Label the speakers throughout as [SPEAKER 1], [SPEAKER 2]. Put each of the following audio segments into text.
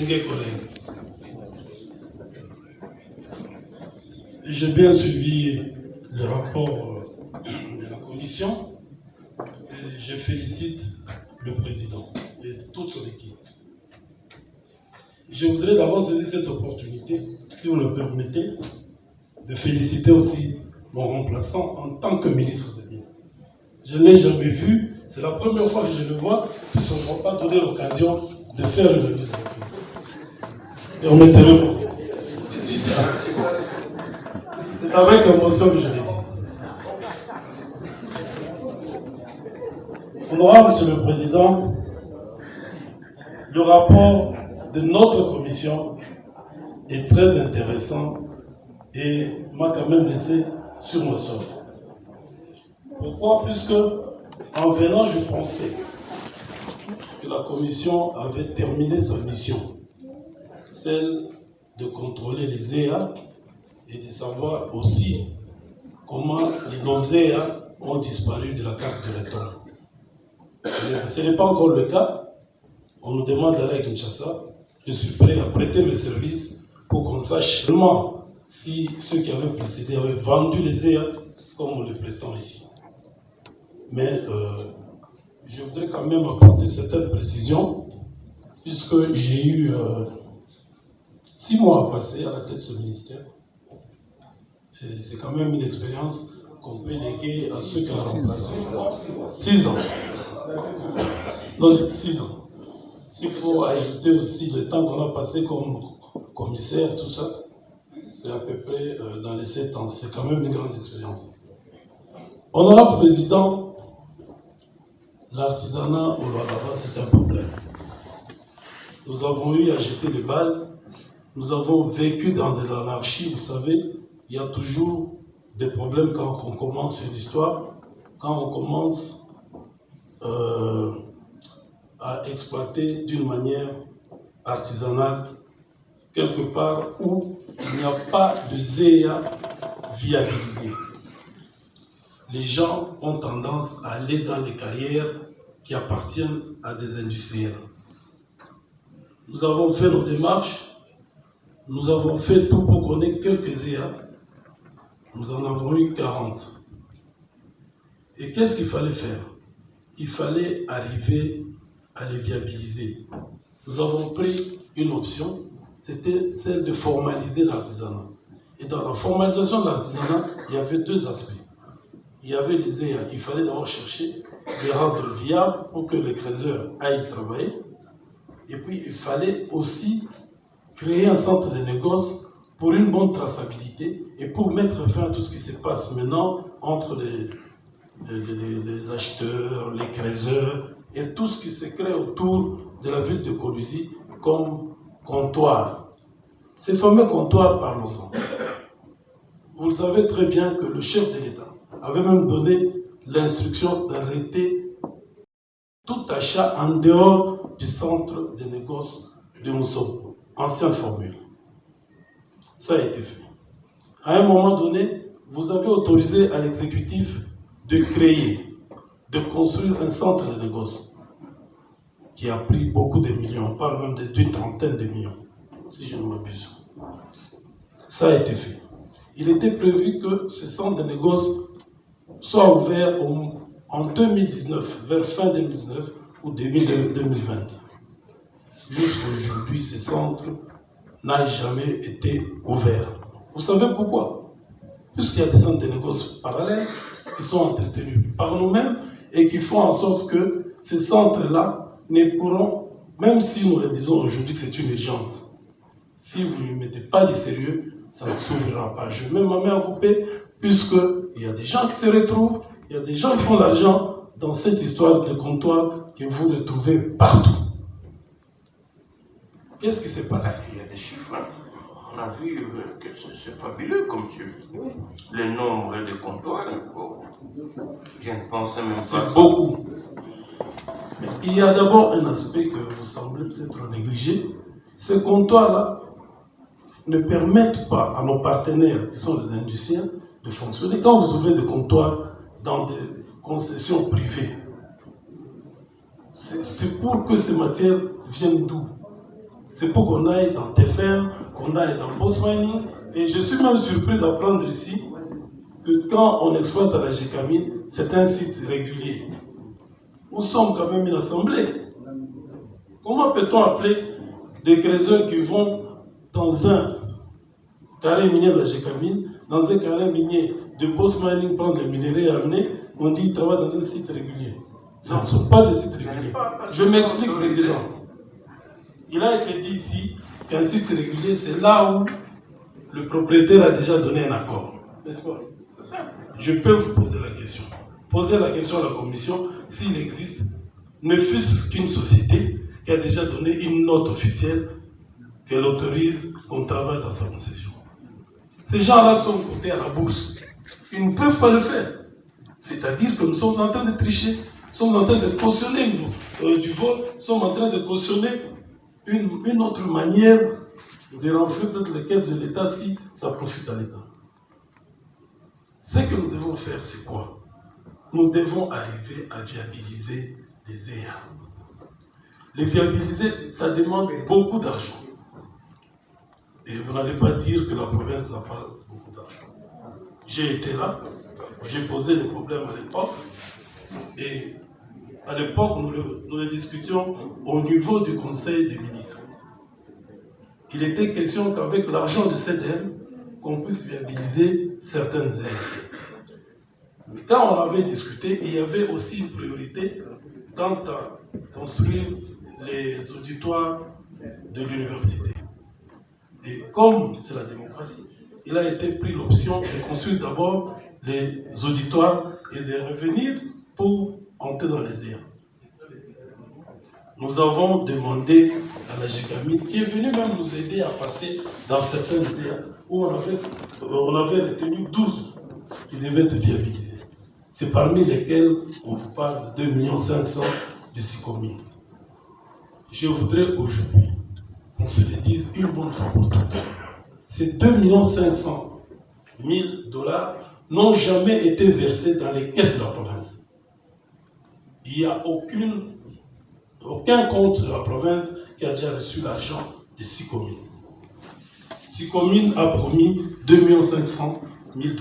[SPEAKER 1] distingués collègues, j'ai bien suivi le rapport de la commission et je félicite le président et toute son équipe. Je voudrais d'abord saisir cette opportunité, si vous le permettez, de féliciter aussi mon remplaçant en tant que ministre de l'État. Je ne l'ai jamais vu, c'est la première fois que je le vois, puisqu'on ne m'a pas donné l'occasion de faire une remise de la et on me téléphone. C'est avec émotion que je l'ai dit. Honorable Monsieur le Président, le rapport de notre commission est très intéressant et m'a quand même laissé sur le sol. Pourquoi? Puisque en venant, je pensais que la commission avait terminé sa mission, celle de contrôler les EA et de savoir aussi comment nos EA ont disparu de la carte de l'électeur. Ce n'est pas encore le cas. On nous demande d'aller à Kinshasa. Je suis prêt à prêter mes services pour qu'on sache seulement si ceux qui avaient précédé avaient vendu les EA comme on le prétend ici. Mais je voudrais quand même apporter certaines précisions, puisque j'ai eu 6 mois à passer à la tête de ce ministère. C'est quand même une expérience qu'on peut léguer à ceux qui ont remplacé. 6 ans. Non, 6 ans. S'il faut ajouter aussi le temps qu'on a passé comme commissaire, tout ça, c'est à peu près dans les 7 ans. C'est quand même une grande expérience. Honorable Président, l'artisanat au Lualaba, c'est un problème. Nous avons eu à jeter les bases. Nous avons vécu dans de l'anarchie. Vous savez, il y a toujours des problèmes quand on commence une histoire, quand on commence à exploiter d'une manière artisanale, quelque part où il n'y a pas de ZEA viabilisé. Les gens ont tendance à aller dans les carrières qui appartiennent à des industriels. Nous avons fait nos démarches, nous avons fait tout pour qu'on ait quelques ZEA. Nous en avons eu 40. Et qu'est-ce qu'il fallait faire? Il fallait arriver à les viabiliser. Nous avons pris une option, c'était celle de formaliser l'artisanat. Et dans la formalisation de l'artisanat, il y avait 2 aspects. Il y avait les EA qu'il fallait d'abord chercher, les rendre viables pour que les créateurs aillent travailler. Et puis, il fallait aussi créer un centre de négoce pour une bonne traçabilité et pour mettre fin à tout ce qui se passe maintenant entre les acheteurs, les créateurs et tout ce qui se crée autour de la ville de Kolwezi comme comptoir. Ces fameux comptoirs, parlons-en. Vous le savez très bien que le chef de l'État avait même donné l'instruction d'arrêter tout achat en dehors du centre de négoce de Mousson, ancienne formule. Ça a été fait. À un moment donné, vous avez autorisé à l'exécutif de créer, de construire un centre de négoce qui a pris beaucoup de millions, on parle même d'une trentaine de millions, si je ne m'abuse. Ça a été fait. Il était prévu que ce centre de négoce soit ouvert en 2019, vers fin 2019 ou début 2020. Jusqu'à aujourd'hui, ce centre n'a jamais été ouvert. Vous savez pourquoi? Puisqu'il y a des centres de négoce parallèles qui sont entretenus par nous-mêmes et qui font en sorte que ces centres-là ne pourront, même si nous le disons aujourd'hui que c'est une urgence, si vous ne mettez pas du sérieux, ça ne s'ouvrira pas. Je mets ma main à couper, puisqu'il y a des gens qui se retrouvent, il y a des gens qui font l'argent dans cette histoire de comptoir que vous retrouvez partout. Qu'est-ce qui se passe?
[SPEAKER 2] Il y a des chiffres. On a vu que c'est fabuleux comme chiffre. Le nombre de comptoirs, je ne pensais même pas.
[SPEAKER 1] C'est beaucoup. Mais il y a d'abord un aspect que vous semblez peut-être négliger. Ces comptoirs-là ne permettent pas à nos partenaires, qui sont les industriels, de fonctionner. Quand vous ouvrez des comptoirs dans des concessions privées, c'est pour que ces matières viennent d'où? C'est pour qu'on aille dans TFM, qu'on aille dans Post Mining. Et je suis même surpris d'apprendre ici que quand on exploite à la Gécamine, c'est un site régulier. Nous sommes quand même une assemblée. Comment peut-on appeler des creuseurs qui vont dans un carré minier de la Gécamine, dans un carré minier de Post Mining, prendre les minéraux et amener, on dit qu'ils travaillent dans un site régulier. Ce ne sont pas des sites réguliers. Je m'explique, Président. Il a été dit ici qu'un site régulier, c'est là où le propriétaire a déjà donné un accord. N'est-ce pas? Je peux vous poser la question. Posez la question à la commission s'il existe, ne fût-ce qu'une société qui a déjà donné une note officielle qu'elle autorise qu'on travaille dans sa concession. Ces gens-là sont cotés à la bourse. Ils ne peuvent pas le faire. C'est-à-dire que nous sommes en train de tricher, nous sommes en train de cautionner du vol, nous sommes en train de cautionner une autre manière de renflouer peut-être les caisses de l'État si ça profite à l'État. Ce que nous devons faire, c'est quoi? Nous devons arriver à viabiliser les EA. Les viabiliser, ça demande beaucoup d'argent. Et vous n'allez pas dire que la province n'a pas beaucoup d'argent. J'ai été là, j'ai posé le problème à l'époque, et à l'époque, nous le discutions au niveau du Conseil des ministres. Il était question qu'avec l'argent de CDM, qu'on puisse viabiliser certaines aires. Mais quand on avait discuté, il y avait aussi une priorité quant à construire les auditoires de l'université. Et comme c'est la démocratie, il a été pris l'option de construire d'abord les auditoires et de revenir pour entrer dans les aires. Nous avons demandé à la Gécamine, qui est venue même nous aider à passer dans certaines aires où on avait retenu 12 qui devaient être viabilisés. C'est parmi lesquels on vous parle de 2 500 000 de Sicomine. Je voudrais aujourd'hui qu'on se le dise une bonne fois pour toutes. Ces 2 500 000 $ n'ont jamais été versés dans les caisses de la province. Il n'y a aucun compte de la province qui a déjà reçu l'argent de Sicomine. Sicomine a promis 2 500 000 $.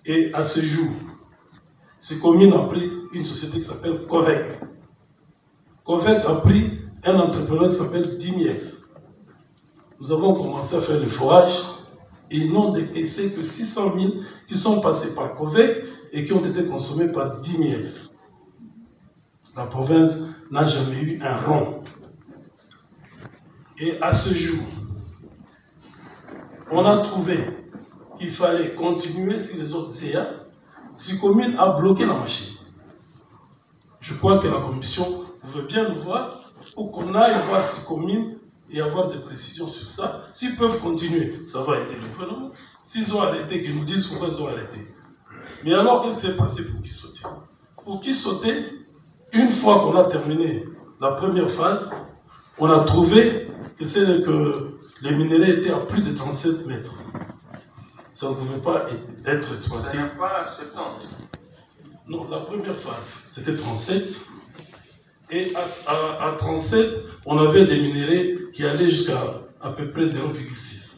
[SPEAKER 1] Et à ce jour, Sicomine a pris une société qui s'appelle Covec. Covec a pris un entrepreneur qui s'appelle Dimiex. Nous avons commencé à faire le forage et ils n'ont décaissé que 600 000 qui sont passés par Covec et qui ont été consommés par Dimiex. La province n'a jamais eu un rond. Et à ce jour, on a trouvé qu'il fallait continuer sur les autres CA. Sicomine a bloqué la machine. Je crois que la commission veut bien nous voir pour qu'on aille voir Sicomine et avoir des précisions sur ça. S'ils peuvent continuer, ça va aider le gouvernement. S'ils ont arrêté, qu'ils nous disent pourquoi ils ont arrêté. Mais alors, qu'est-ce qui s'est passé pour qu'ils sautent? Pour qu'ils sautent, une fois qu'on a terminé la première phase, on a trouvé que les minéraux étaient à plus de 37 mètres. Ça ne pouvait pas être exploité.
[SPEAKER 2] Ça n'a pas 70.
[SPEAKER 1] Non, la première phase, c'était 37. Et à 37, on avait des minéraux qui allaient jusqu'à à peu près 0,6%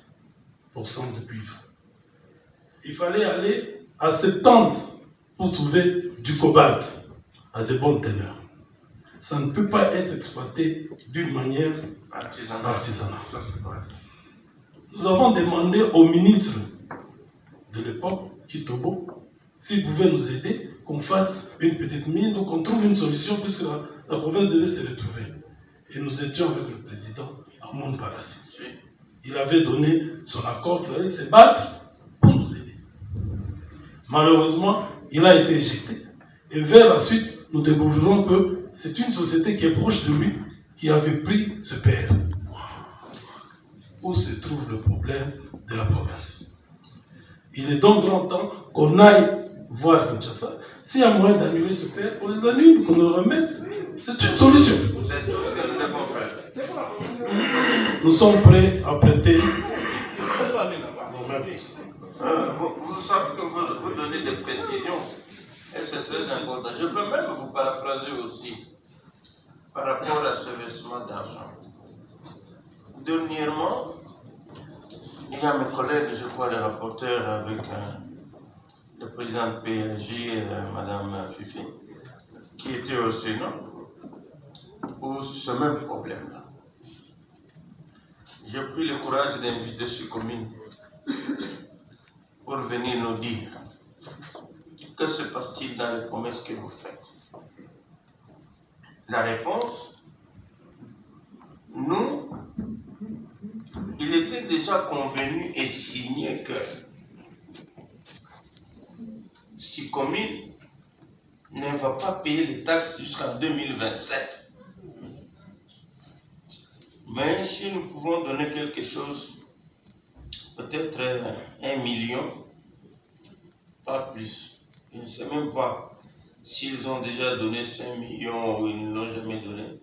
[SPEAKER 1] de cuivre. Il fallait aller à 70 pour trouver du cobalt à de bonnes teneurs. Ça ne peut pas être exploité d'une manière artisanale. Nous avons demandé au ministre de l'époque, Kitobo, s'il pouvait nous aider, qu'on fasse une petite mine ou qu'on trouve une solution puisque la province devait se retrouver. Et nous étions avec le président Amoun Parassi. Il avait donné son accord qu'il allait se battre pour nous aider. Malheureusement, il a été éjecté. Et vers la suite, nous découvrirons que c'est une société qui est proche de lui qui avait pris ce père. Où se trouve le problème de la province? Il est donc grand temps qu'on aille voir Kinshasa. S'il y a moyen d'annuler ce père, on les annule, qu'on le remette. C'est une solution.
[SPEAKER 2] C'est tout ce que nous devons faire.
[SPEAKER 1] Nous sommes prêts à prêter.
[SPEAKER 2] Vous savez que vous donnez des précisions. Et c'est très important. Je peux même vous paraphraser aussi par rapport à ce versement d'argent. dernièrement, il y a mes collègues, je crois, les rapporteurs avec le président de PLJ, Madame Fifi, qui étaient au Sénat, pour ce même problème-là. J'ai pris le courage d'inviter ces communes pour venir nous dire que se passe-t-il dans les promesses que vous faites. La réponse, nous, il était déjà convenu et signé que si commune ne va pas payer les taxes jusqu'en 2027, mais si nous pouvons donner quelque chose, peut-être 1 million, pas plus. Je ne sais même pas s'ils ont déjà donné 5 millions ou ils ne l'ont jamais donné.